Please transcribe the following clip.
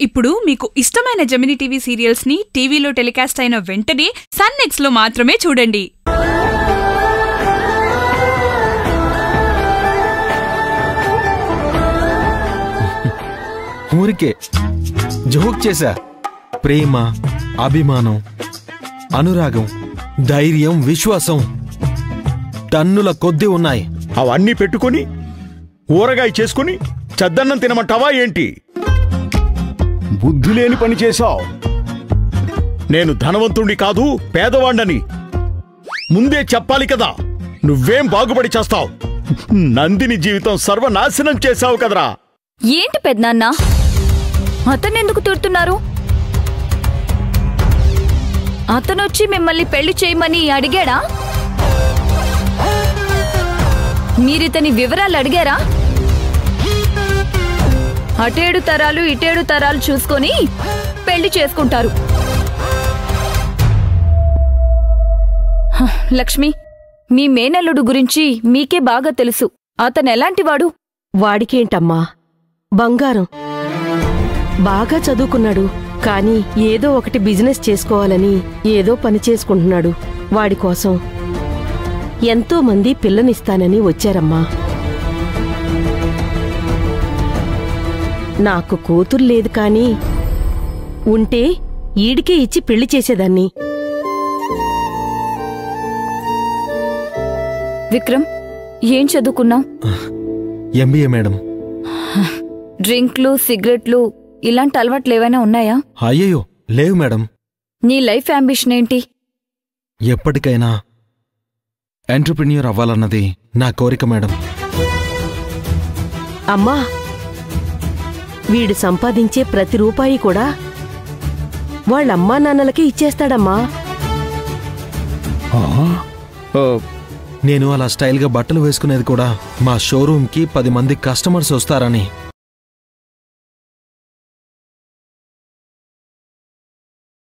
ఇప్పుడు మీకు ఇష్టమైన జెమినీ టీవీ సీరియల్స్ ని టీవీలో టెలికాస్ట్ అయిన వెంటనే సన్ నెక్స్ట్ లో మాత్రమే చూడండి. ఊరికే జోక్ చేశా. ప్రేమ, అభిమానం, అనురాగం, ధైర్యం, విశ్వాసం టన్నుల కొద్దీ ఉన్నాయి. అవన్నీ పెట్టుకొని ఊరగాయ చేసుకుని చద్దన్నం తినమంటావా ఏంటి? బుద్ధి లేని పని చేశావు. నేను ధనవంతుణ్ణి కాదు, పేదవాణ్ణని ముందే చెప్పాలి కదా. నువ్వేం బాగుపడి చేస్తావు? నందిని జీవితం సర్వనాశనం చేశావు కదరా. ఏంటి పెద్దనాన్న, అతనెందుకు తిడుతున్నారు? అతనొచ్చి మిమ్మల్ని పెళ్లి చేయమని అడిగాడా? మీరితని వివరాలు అడిగారా? అటేడు తరాలు ఇటేడు తరాలు చూసుకొని పెళ్లి చేసుకుంటారు. లక్ష్మి, మీ మేనల్లుడు గురించి మీకే బాగా తెలుసు. అతనెలాంటివాడు? వాడికేంటమ్మా, బంగారం. బాగా చదువుకున్నాడు, కానీ ఏదో ఒకటి బిజినెస్ చేసుకోవాలని ఏదో పని చేసుకుంటున్నాడు. వాడి కోసం ఎంతో మంది పిల్లనిస్తానని వచ్చారమ్మా. నాకు కూతురు లేదు, కానీ ఉంటే ఈడికే ఇచ్చి పెళ్లి చేసేదాన్ని. విక్రమ్, ఏం చదువుకున్నావు? MBA madam. డ్రింక్లు, సిగరెట్లు ఇలాంటి అలవాట్లేవైనా ఉన్నాయా? అయ్యయ్యో, లేవు మేడం. నీ లైఫ్ అంబిషన్ ఏంటి? ఎప్పటికైనా ఎంటర్‌ప్రెన్యూర్ అవ్వాలన్నది నా కోరిక మేడం. అమ్మా, వీడు సంపాదించే ప్రతి రూపాయి కూడా వాళ్ళమ్మా నాన్నలకి ఇచ్చేస్తాడమ్మా. నేను అలా స్టైల్గా బట్టలు వేసుకునేది కూడా మా షోరూమ్కి 10 మంది కస్టమర్స్ వస్తారని.